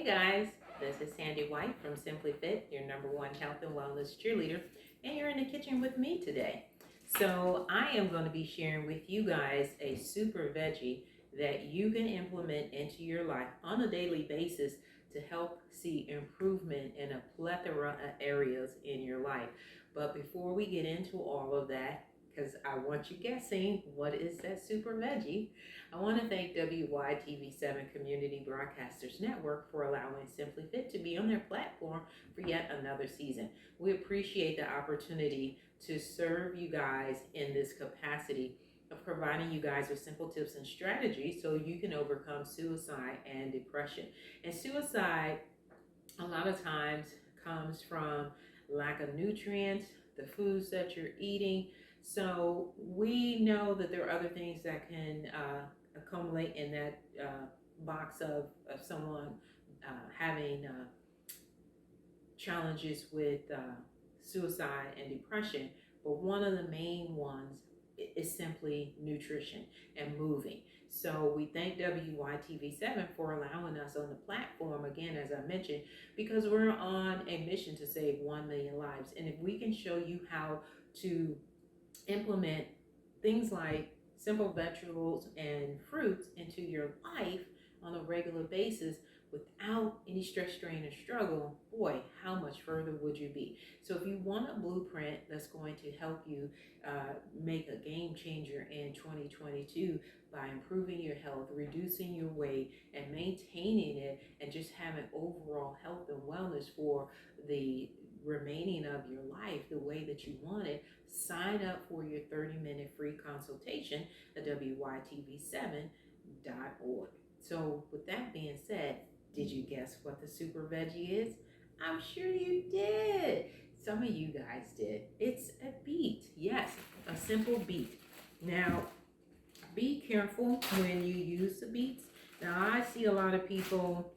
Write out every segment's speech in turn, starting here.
Hey guys, this is Sandy White from Simply Fit, your number one health and wellness cheerleader, and you're in the kitchen with me today. So, I am going to be sharing with you guys a super veggie that you can implement into your life on a daily basis to help see improvement in a plethora of areas in your life. But before we get into all of that, because I want you guessing what is that super veggie, I want to thank WYTV7 Community Broadcasters Network for allowing Simply Fit to be on their platform for yet another season. We appreciate the opportunity to serve you guys in this capacity of providing you guys with simple tips and strategies so you can overcome suicide and depression. And suicide, a lot of times, comes from lack of nutrients, the foods that you're eating. So we know that there are other things that can accumulate in that box of someone having challenges with suicide and depression. But one of the main ones is simply nutrition and moving. So we thank WYTV7 for allowing us on the platform, again, as I mentioned, because we're on a mission to save 1 million lives. And if we can show you how to implement things like simple vegetables and fruits into your life on a regular basis without any stress, strain, or struggle, boy, how much further would you be? So if you want a blueprint that's going to help you make a game changer in 2022 by improving your health, reducing your weight, and maintaining it, and just having overall health and wellness for the remaining of your life the way that you want it, sign up for your 30-minute free consultation at WYTV7.org. So with that being said, did you guess what the super veggie is? I'm sure you did. Some of you guys did. It's a beet. Yes, a simple beet. Now, be careful when you use the beets. Now, I see a lot of people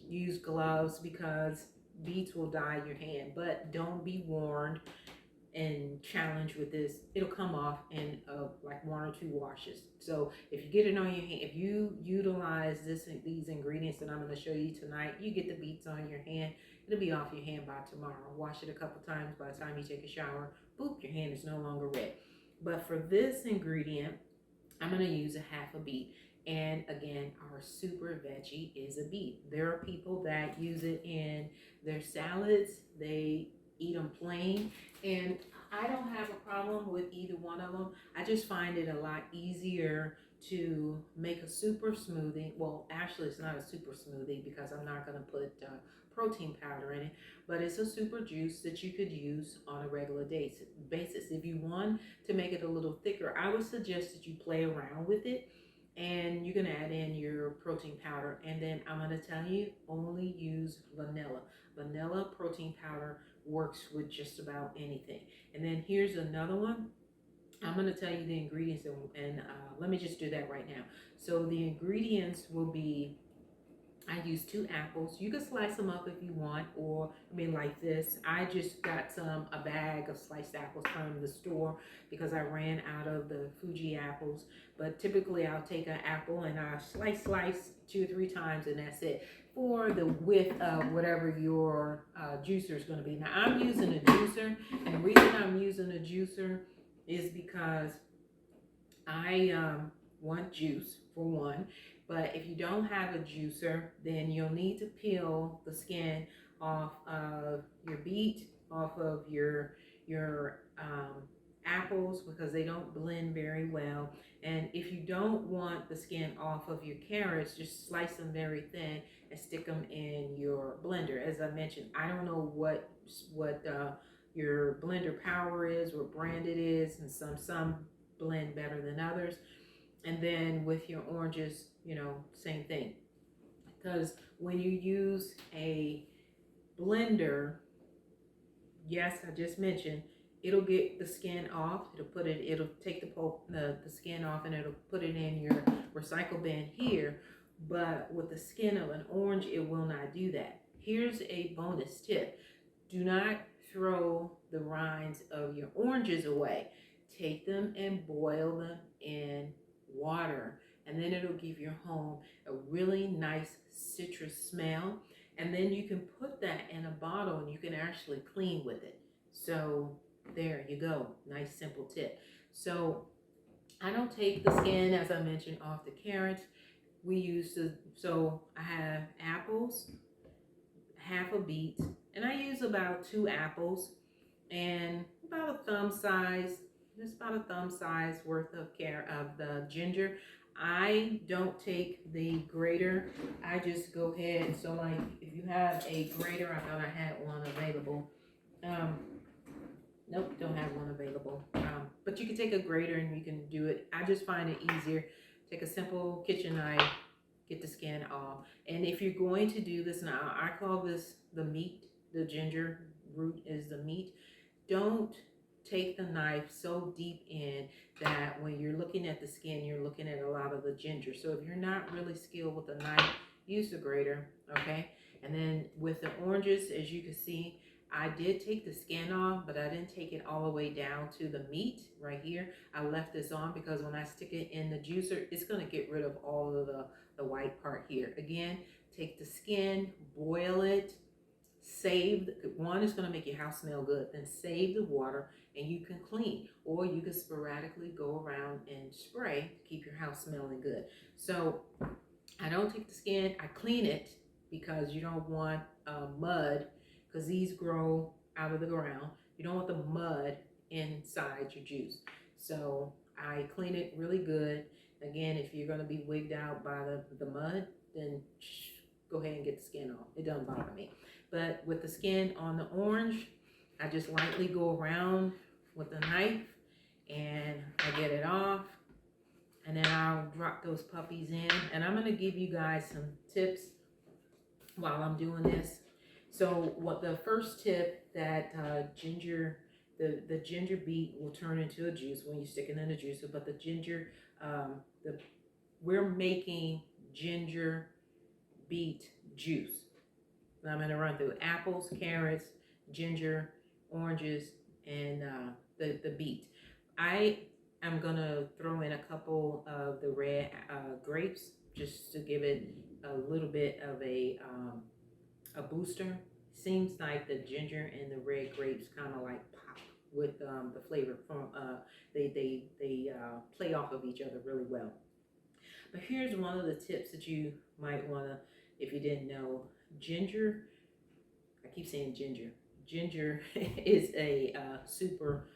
use gloves because beets will dye your hand, but don't be warned and challenged with this. It'll come off in like 1 or 2 washes. So if you get it on your hand, if you utilize these ingredients that I'm going to show you tonight, you get the beets on your hand, it'll be off your hand by tomorrow. Wash it a couple times. By the time you take a shower, boop, your hand is no longer red. But for this ingredient, I'm going to use a half a beet. And again, our super veggie is a beet. There are people that use it in their salads. They eat them plain. And I don't have a problem with either one of them. I just find it a lot easier to make a super smoothie. Well, actually, it's not a super smoothie because I'm not going to put protein powder in it, but it's a super juice that you could use on a regular basis. If you want to make it a little thicker, I would suggest that you play around with it and you can add in your protein powder. And then I'm going to tell you, only use vanilla. Vanilla protein powder works with just about anything. And then here's another one. I'm going to tell you the ingredients, and let me just do that right now. So the ingredients will be, I use 2 apples. You can slice them up if you want, or like this. I just got a bag of sliced apples from the store because I ran out of the Fuji apples. But typically I'll take an apple and I'll slice 2 or 3 times, and that's it for the width of whatever your juicer is going to be. Now I'm using a juicer, and the reason I'm using a juicer is because I want juice for one. But if you don't have a juicer, then you'll need to peel the skin off of your beet, off of your apples, because they don't blend very well. And if you don't want the skin off of your carrots, just slice them very thin and stick them in your blender. As I mentioned, I don't know what your blender power is, what brand it is, and some blend better than others. And then with your oranges, same thing. Because when you use a blender, yes, I just mentioned, it'll get the skin off. It'll take the skin off, and it'll put it in your recycle bin here. But with the skin of an orange, it will not do that. Here's a bonus tip. Do not throw the rinds of your oranges away. Take them and boil them in water, and then it'll give your home a really nice citrus smell. And then you can put that in a bottle and you can actually clean with it. So there you go. Nice simple tip. So I don't take the skin, as I mentioned, off the carrots. We use so I have apples, half a beet, and I use about 2 apples and about a thumb size, just about a thumb size worth of the ginger. I don't take the grater. I just go ahead. So like if you have a grater, I thought I had one available. Um, nope, don't have one available. But you can take a grater and you can do it. I just find it easier. Take a simple kitchen knife, get the skin off. And if you're going to do this now, I call this the meat. The ginger root is the meat. Don't take the knife so deep in that when you're looking at the skin, you're looking at a lot of the ginger. So if you're not really skilled with the knife, use the grater, okay? And then with the oranges, as you can see, I did take the skin off, but I didn't take it all the way down to the meat right here. I left this on because when I stick it in the juicer, it's gonna get rid of all of the white part here. Again, take the skin, boil it, save one is going to make your house smell good, then save the water and you can clean, or you can sporadically go around and spray to keep your house smelling good. So I don't take the skin, I clean it because you don't want mud, because these grow out of the ground. You don't want the mud inside your juice. So I clean it really good. Again, if you're going to be wigged out by the mud, then go ahead and get the skin off. It doesn't bother me. But with the skin on the orange, I just lightly go around with the knife and I get it off. And then I'll drop those puppies in. And I'm going to give you guys some tips while I'm doing this. So what the first tip that the ginger beet will turn into a juice when you stick it in the juicer. But the ginger, we're making ginger beet juice. I'm going to run through apples, carrots, ginger, oranges, and the beet. I am going to throw in a couple of the red grapes just to give it a little bit of a booster. Seems like the ginger and the red grapes kind of like pop with the flavor from they play off of each other really well. But here's one of the tips that you might want to, if you didn't know. Ginger, I keep saying ginger. Ginger is a super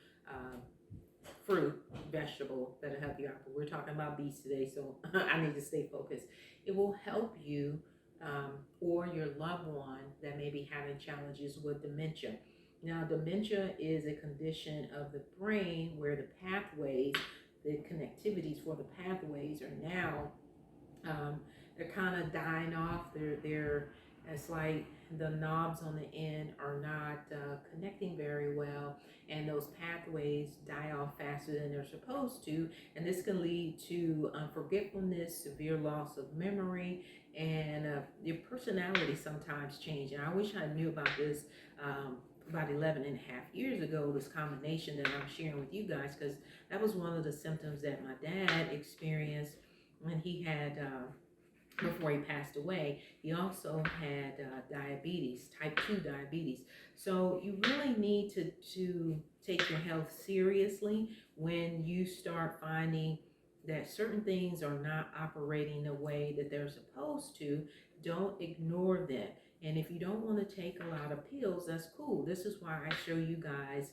fruit, vegetable that'll help you out. But we're talking about beets today, so I need to stay focused. It will help you or your loved one that may be having challenges with dementia. Now, dementia is a condition of the brain where the pathways, the connectivities for the pathways are now they're kind of dying off. It's like the knobs on the end are not connecting very well, and those pathways die off faster than they're supposed to, and this can lead to forgetfulness, severe loss of memory, and your personality sometimes change. And I wish I knew about this about 11 and a half years ago, this combination that I'm sharing with you guys, because that was one of the symptoms that my dad experienced when he had before he passed away. He also had diabetes, type 2 diabetes. So you really need to take your health seriously when you start finding that certain things are not operating the way that they're supposed to. Don't ignore them. And if you don't want to take a lot of pills, that's cool. This is why I show you guys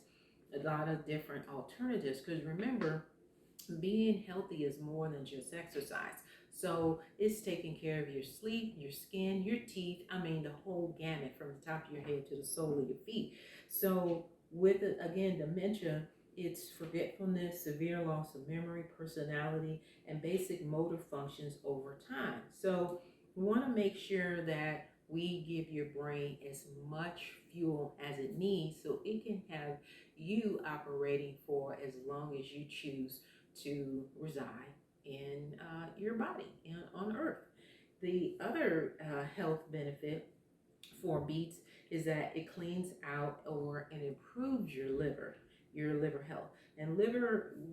a lot of different alternatives, because remember, being healthy is more than just exercise. So it's taking care of your sleep, your skin, your teeth. I mean, the whole gamut from the top of your head to the sole of your feet. So with, again, dementia, it's forgetfulness, severe loss of memory, personality, and basic motor functions over time. So we want to make sure that we give your brain as much fuel as it needs so it can have you operating for as long as you choose to reside in your body on earth. The other health benefit for beets is that it cleans out or it improves your liver health. And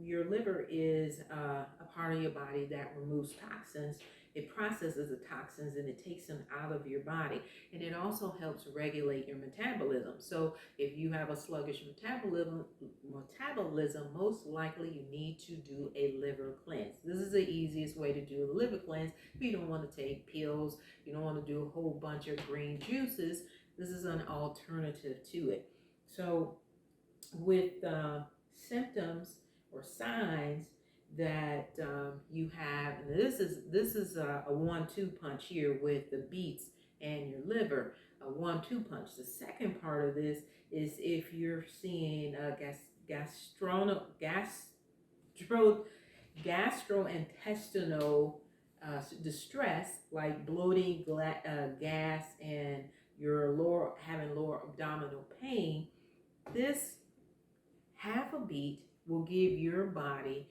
your liver is a part of your body that removes toxins it processes the toxins and it takes them out of your body. And it also helps regulate your metabolism. So if you have a sluggish metabolism, most likely you need to do a liver cleanse. This is the easiest way to do a liver cleanse. If you don't want to take pills, you don't want to do a whole bunch of green juices, this is an alternative to it. So with symptoms or signs that you have, and this is a 1-2 punch here with the beets and your liver, a 1-2 punch. The second part of this is if you're seeing gastrointestinal distress, like bloating, gas, and you're having lower abdominal pain. This half a beet will give your body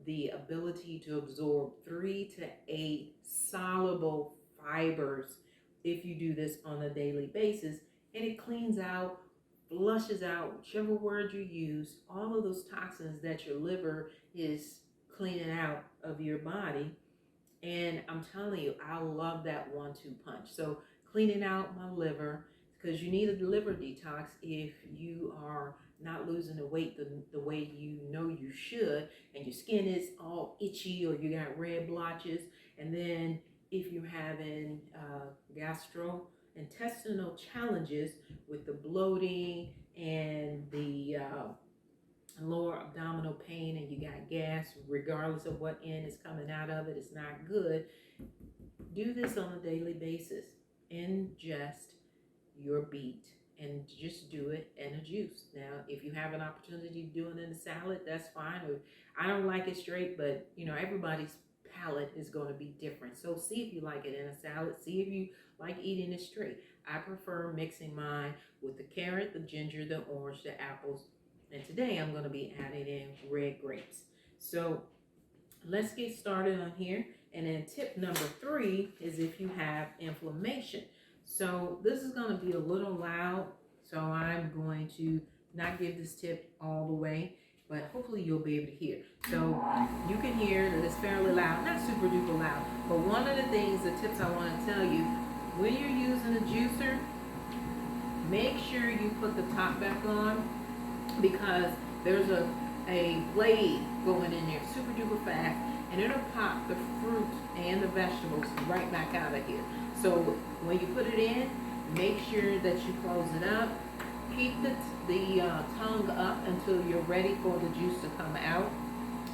the ability to absorb 3 to 8 soluble fibers if you do this on a daily basis, and it cleans out, flushes out, whichever word you use, all of those toxins that your liver is cleaning out of your body. And I'm telling you, I love that 1-2 punch. So cleaning out my liver, because you need a liver detox if you are not losing the weight the way you know you should, and your skin is all itchy or you got red blotches. And then if you're having gastrointestinal challenges with the bloating and the lower abdominal pain, and you got gas, regardless of what end is coming out of it, it's not good. Do this on a daily basis. Ingest your beet and just do it in a juice. Now, if you have an opportunity to do it in a salad, that's fine. I don't like it straight, but everybody's palate is going to be different. So see if you like it in a salad. See if you like eating it straight. I prefer mixing mine with the carrot, the ginger, the orange, the apples. And today I'm going to be adding in red grapes. So let's get started on here. And then tip number 3 is if you have inflammation. So this is going to be a little loud, so I'm going to not give this tip all the way, but hopefully you'll be able to hear. So you can hear that it's fairly loud, not super duper loud, but one of the tips I want to tell you, when you're using a juicer, make sure you put the top back on, because there's a blade going in there super duper fast, and it'll pop the fruit and the vegetables right back out of here. So when you put it in, make sure that you close it up. Keep the tongue up until you're ready for the juice to come out.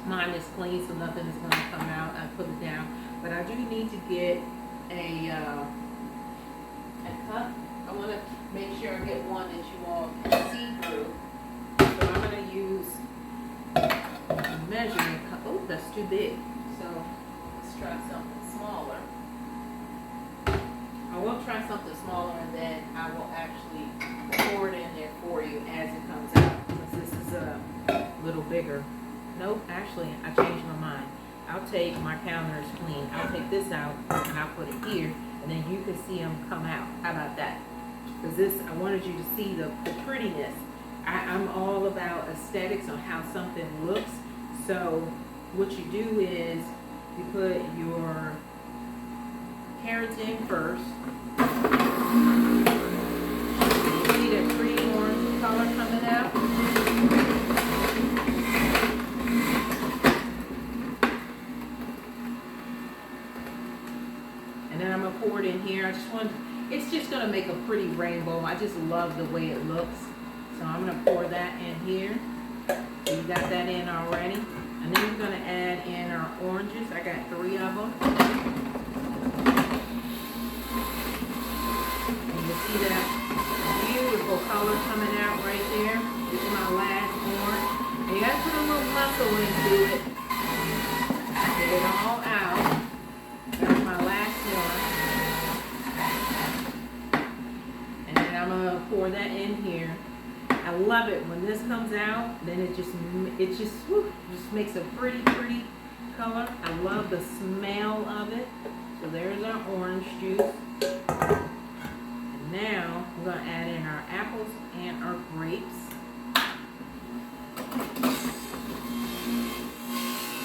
Mine is clean, so nothing is going to come out. I put it down, but I do need to get a cup. I want to make sure I get one that you all can see through. So I'm going to use a measuring cup. Oh, that's too big. So let's try something smaller. I will try something smaller, and then I will actually pour it in there for you as it comes out, because this is a little bigger. Nope, actually, I changed my mind. I'll take my counters clean. I'll take this out, and I'll put it here, and then you can see them come out. How about that? Because I wanted you to see the prettiness. I'm all about aesthetics on how something looks. So what you do is you put your carrots in first. You see that pretty orange color coming out? And then I'm going to pour it in here. It's just going to make a pretty rainbow. I just love the way it looks. So I'm going to pour that in here. So you got that in already. And then we're going to add in our oranges. I got 3 of them. See that beautiful color coming out right there? This is my last orange. And you gotta put a little muscle into it. Get it all out. That's my last one. And then I'm gonna pour that in here. I love it when this comes out. Then it just makes a pretty color. I love the smell of it. So there's our orange juice. Now we're going to add in our apples and our grapes.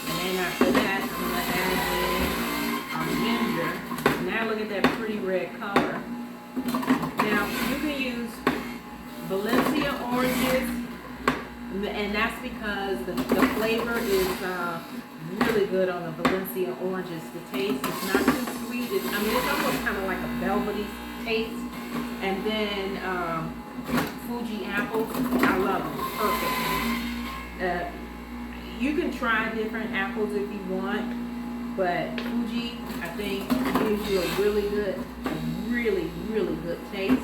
And then after that, I'm going to add in our ginger. red color. Now, you can use Valencia oranges, and that's because the flavor is really good on the Valencia oranges. The taste is not too sweet. It's almost kind of like a velvety taste. And then Fuji apples, I love them. Perfect. You can try different apples if you want, but Fuji, I think, gives you a really good taste.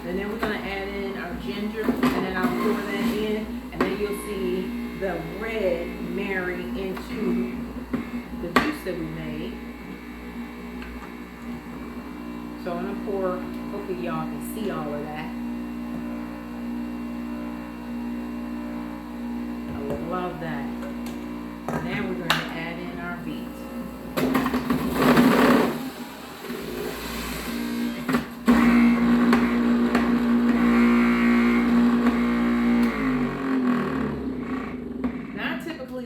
And then we're going to add in our ginger, and then I'll pour that in, and then you'll see the red marry into the juice that we made. So I'm going to pour, hopefully y'all can see all of that. I love that. Now we're going to add in our beets.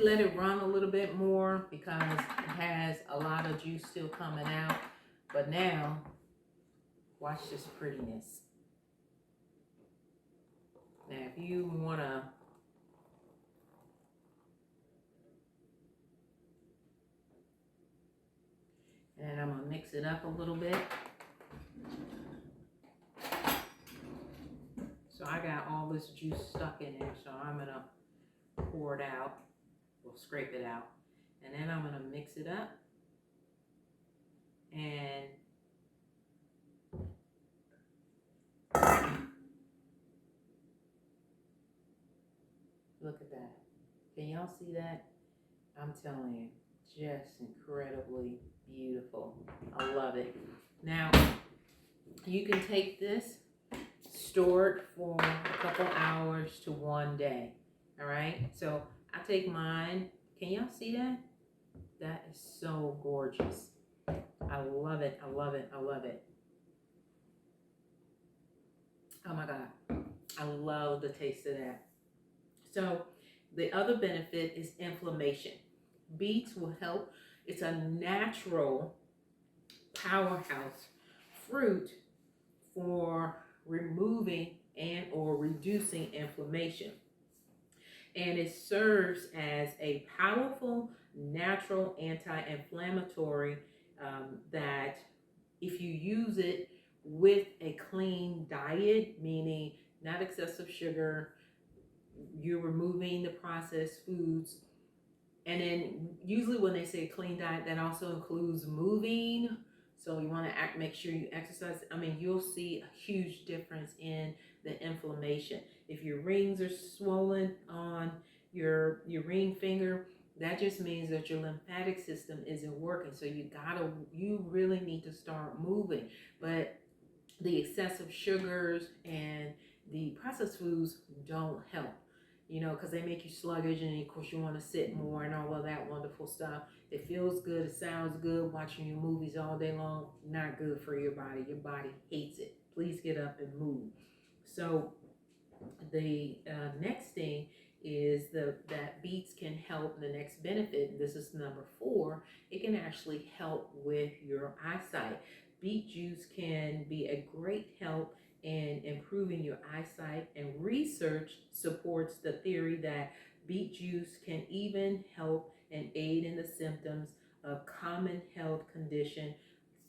Let it run a little bit more because it has a lot of juice still coming out. But now, watch this prettiness. Now, if you want to and I'm going to mix it up a little bit. So I got all this juice stuck in there, so I'm going to pour it out. We'll scrape it out, and then I'm going to mix it up, and look at that. Can y'all see that? I'm telling you, just incredibly beautiful. I love it. Now, you can take this, store it for a couple hours to 1 day. All right, so I take mine. Can y'all see that? That is so gorgeous. I love it. I love it. I love it. Oh my God. I love the taste of that. So the other benefit is inflammation. Beets will help. It's a natural powerhouse fruit for removing and or reducing inflammation. And it serves as a powerful natural anti-inflammatory that if you use it with a clean diet, meaning not excessive sugar, you're removing the processed foods. And then usually when they say clean diet, that also includes moving. So you want to make sure you exercise. You'll see a huge difference in the inflammation. If your rings are swollen on your ring finger, that just means that your lymphatic system isn't working. So you really need to start moving. But the excessive sugars and the processed foods don't help, because they make you sluggish, and of course you want to sit more and all of that wonderful stuff. It feels good, it sounds good, watching your movies all day long, not good for your body. Your body hates it. Please get up and move. So the next thing is that beets can help. The next benefit, and this is number 4, it can actually help with your eyesight. Beet juice can be a great help in improving your eyesight, and research supports the theory that beet juice can even help and aid in the symptoms of common health conditions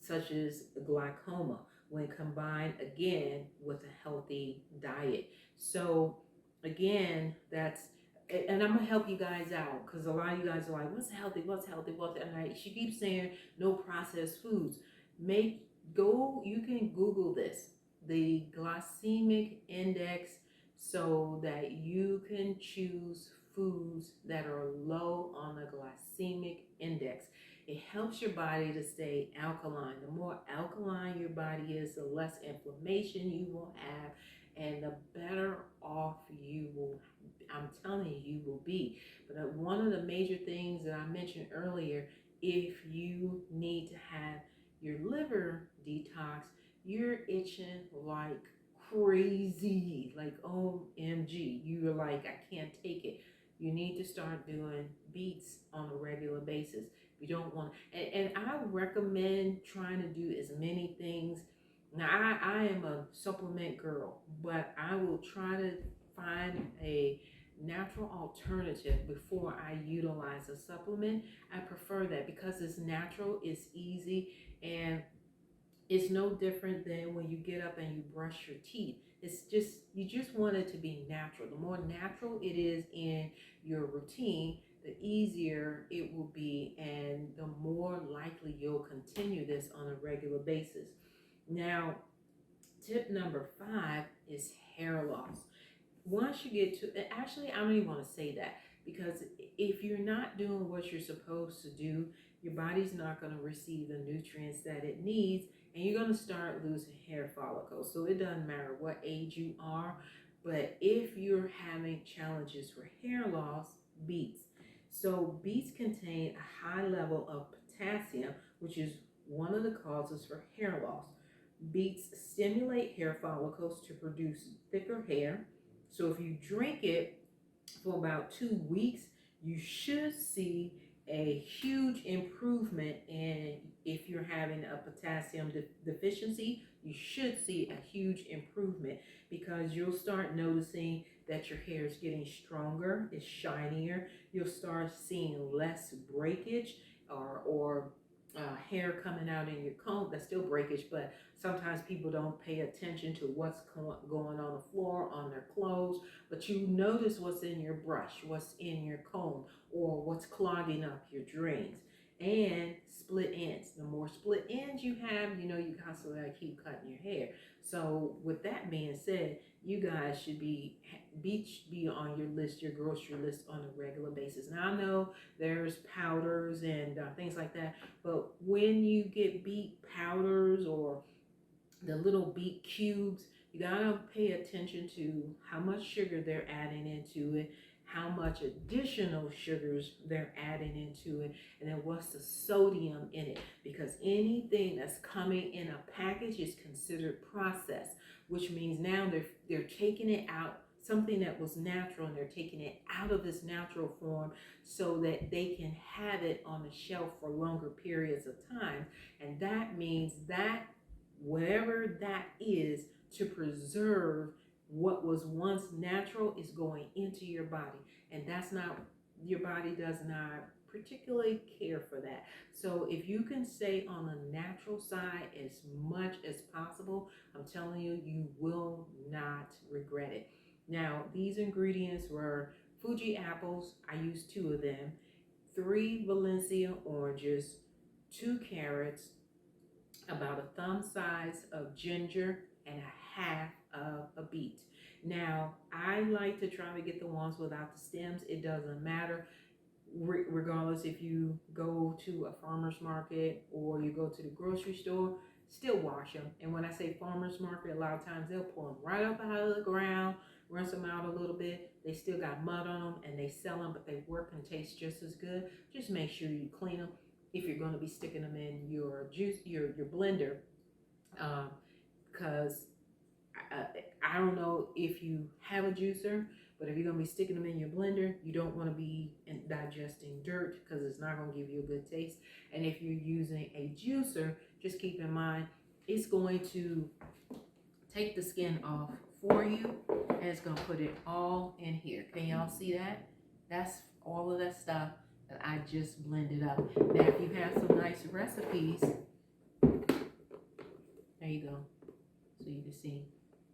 such as glaucoma when combined again with a healthy diet. So again, and I'm gonna help you guys out, because a lot of you guys are like, what's healthy, and she keeps saying no processed foods. You can Google this, the glycemic index, so that you can choose foods that are low on the glycemic index. It helps your body to stay alkaline. The more alkaline your body is, the less inflammation you will have, and the better off I'm telling you will be. But one of the major things that I mentioned earlier, if you need to have your liver detox, you're itching like crazy, like OMG, you're like, I can't take it. You need to start doing beets on a regular basis. You don't want, and I recommend trying to do as many things. Now, I am a supplement girl, but I will try to find a natural alternative before I utilize a supplement. I prefer that because it's natural, it's easy, and it's no different than when you get up and you brush your teeth. It's just, you just want it to be natural. The more natural it is in your routine, the easier it will be, and the more likely you'll continue this on a regular basis. Now, tip number 5 is hair loss. Once you get to, actually, I don't even want to say that, because if you're not doing what you're supposed to do, your body's not going to receive the nutrients that it needs, and you're going to start losing hair follicles. So it doesn't matter what age you are, but if you're having challenges for hair loss, beets. So beets contain a high level of potassium, which is one of the causes for hair loss. Beets stimulate hair follicles to produce thicker hair. So if you drink it for about 2 weeks, you should see a huge improvement in, if you're having a potassium deficiency, you should see a huge improvement, because you'll start noticing that your hair is getting stronger, it's shinier. You'll start seeing less breakage, or hair coming out in your comb. That's still breakage, but sometimes people don't pay attention to what's going on the floor, on their clothes, but you notice what's in your brush, what's in your comb, or what's clogging up your drains. And split ends. The more split ends you have, you constantly gotta keep cutting your hair. So with that being said, you guys should be on your list, your grocery list, on a regular basis. Now I know there's powders and things like that, but when you get beet powders or the little beet cubes, you gotta pay attention to how much sugar they're adding into it, how much additional sugars they're adding into it, and then what's the sodium in it. Because anything that's coming in a package is considered processed, which means now they're taking it out, something that was natural, and they're taking it out of its natural form so that they can have it on the shelf for longer periods of time. And that means that whatever that is, to preserve what was once natural, is going into your body, and that's not, your body does not particularly care for that. So if you can stay on the natural side as much as possible, I'm telling you, you will not regret it. Now, these ingredients were Fuji apples, I used 2 of them, 3 Valencia oranges, 2 carrots, about a thumb size of ginger, and a half of a beet. Now, I like to try to get the ones without the stems. It doesn't matter, regardless if you go to a farmer's market or you go to the grocery store, still wash them. And when I say farmer's market, a lot of times they'll pull them right up out of the ground, rinse them out a little bit. They still got mud on them, and they sell them, but they work and taste just as good. Just make sure you clean them if you're going to be sticking them in your your blender, because I don't know if you have a juicer, but if you're going to be sticking them in your blender, you don't want to be digesting dirt, because it's not going to give you a good taste. And if you're using a juicer, just keep in mind it's going to take the skin off for you, and it's going to put it all in here. Can y'all see that? That's all of that stuff that I just blended up. Now, if you have some nice recipes, there you go. So you can see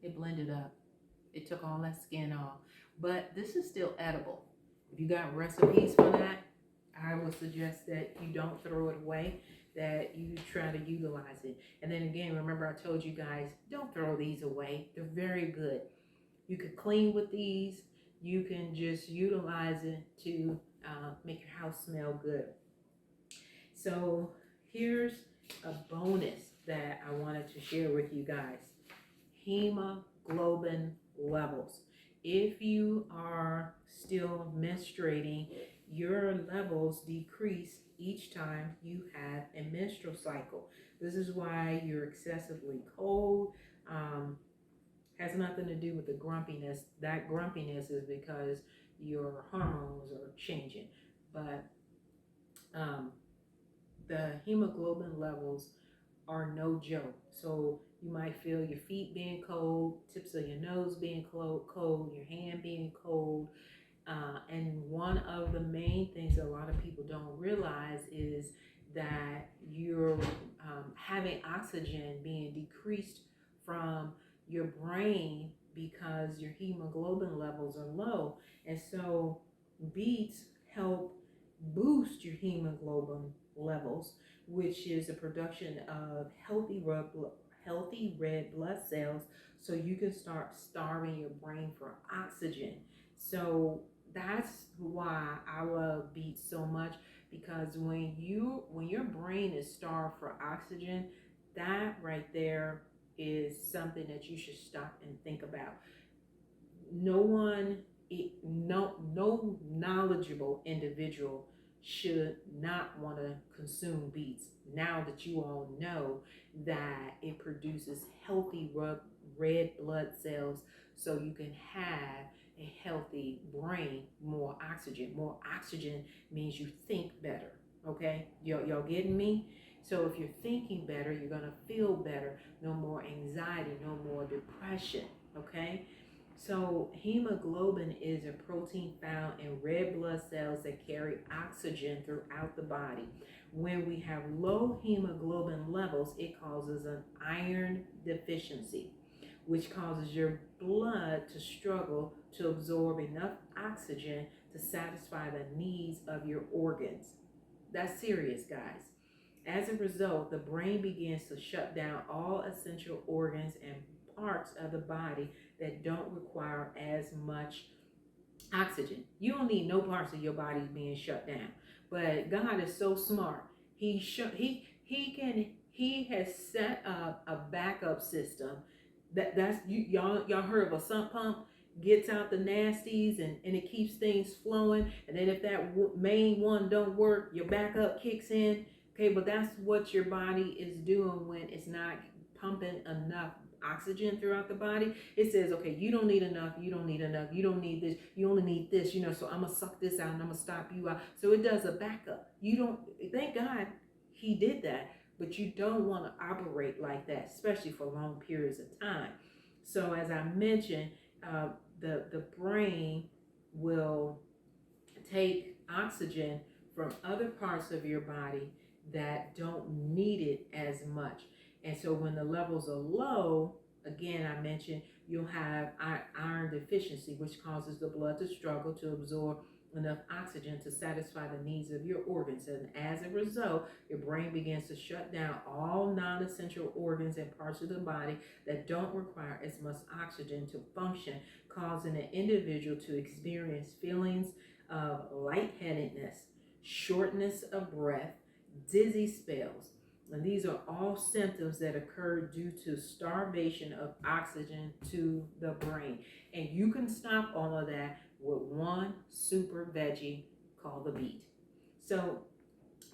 it blended up. It took all that skin off. But this is still edible. If you got recipes for that, I would suggest that you don't throw it away, that you try to utilize it. And then again, remember I told you guys, don't throw these away. They're very good. You could clean with these. You can just utilize it to make your house smell good. So here's a bonus that I wanted to share with you guys. Hemoglobin levels. If you are still menstruating, your levels decrease each time you have a menstrual cycle. This is why you're excessively cold. Has nothing to do with the grumpiness. That grumpiness is because your hormones are changing. But the hemoglobin levels are no joke. So you might feel your feet being cold, tips of your nose being cold, your hand being cold. And one of the main things that a lot of people don't realize is that you're having oxygen being decreased from your brain because your hemoglobin levels are low. And so beets help boost your hemoglobin levels, which is the production of healthy red blood cells, so you can start starving your brain for oxygen. So that's why I love beets so much, because when your brain is starved for oxygen, that right there is something that you should stop and think about. No one, no knowledgeable individual should not want to consume beets, now that you all know that it produces healthy red blood cells, so you can have a healthy brain. More oxygen means you think better. Okay, y'all getting me? So if you're thinking better, you're gonna feel better. No more anxiety, no more depression. Okay, so hemoglobin is a protein found in red blood cells that carry oxygen throughout the body. When we have low hemoglobin levels, it causes an iron deficiency, which causes your blood to struggle to absorb enough oxygen to satisfy the needs of your organs. That's serious, guys. As a result, the brain begins to shut down all essential organs and parts of the body that don't require as much oxygen. You don't need no parts of your body being shut down. But God is so smart. He has set up a backup system that's y'all heard of a sump pump, gets out the nasties, and it keeps things flowing, and then if that main one don't work, your backup kicks in. Okay, but that's what your body is doing when it's not pumping enough oxygen throughout the body. It says, okay, you don't need enough, you don't need enough, you don't need this, you only need this, so I'm gonna suck this out and I'm gonna stop you out. So it does a backup. You don't, thank God he did that, but you don't want to operate like that, especially for long periods of time. So as I mentioned, the brain will take oxygen from other parts of your body that don't need it as much. And so when the levels are low, again, I mentioned you'll have iron deficiency, which causes the blood to struggle to absorb enough oxygen to satisfy the needs of your organs. And as a result, your brain begins to shut down all non-essential organs and parts of the body that don't require as much oxygen to function, causing an individual to experience feelings of lightheadedness, shortness of breath, dizzy spells. And these are all symptoms that occur due to starvation of oxygen to the brain. And you can stop all of that with one super veggie called the beet. So,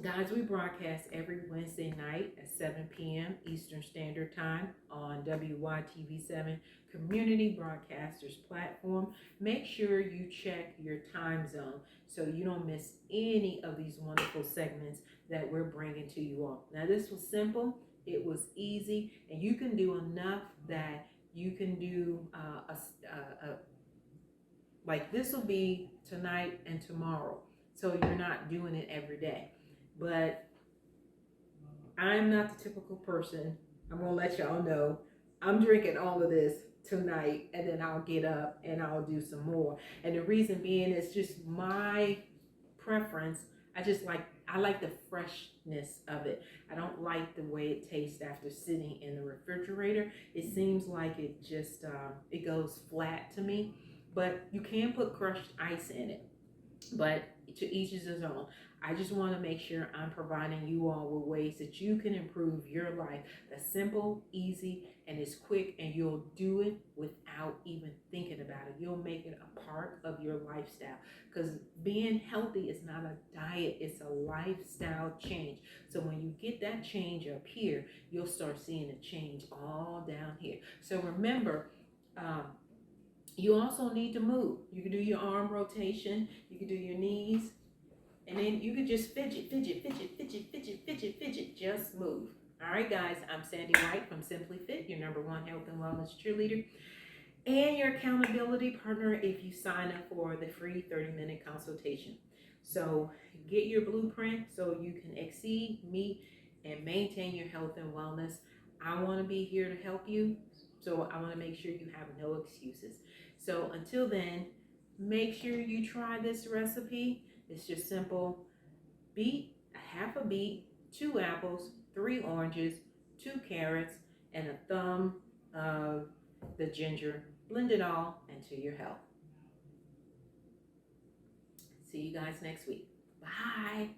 guys, we broadcast every Wednesday night at 7 p.m. Eastern Standard Time on WYTV7 Community Broadcasters platform. Make sure you check your time zone so you don't miss any of these wonderful segments that we're bringing to you all. Now, this was simple, it was easy, and you can do enough that you can do like this will be tonight and tomorrow. So you're not doing it every day. But I'm not the typical person. I'm going to let y'all know. I'm drinking all of this tonight, and then I'll get up and I'll do some more. And the reason being is just my preference. I like the freshness of it. I don't like the way it tastes after sitting in the refrigerator. It seems like it just it goes flat to me. But you can put crushed ice in it. But to each is his own. I just want to make sure I'm providing you all with ways that you can improve your life. That's simple, easy, and it's quick, and you'll do it without even thinking about it. You'll make it a part of your lifestyle, because being healthy is not a diet, it's a lifestyle change. So when you get that change up here, you'll start seeing a change all down here. So remember, you also need to move. You can do your arm rotation, you can do your knees, And then you could just fidget, fidget, fidget, fidget, fidget, fidget, fidget, just move. All right, guys, I'm Sandy White from Simply Fit, your #1 health and wellness cheerleader, and your accountability partner if you sign up for the free 30-minute consultation. So get your blueprint so you can exceed, meet, and maintain your health and wellness. I want to be here to help you, so I want to make sure you have no excuses. So until then, make sure you try this recipe. It's just simple: beet, half a beet, 2 apples, 3 oranges, 2 carrots, and a thumb of the ginger. Blend it all into your health. See you guys next week. Bye.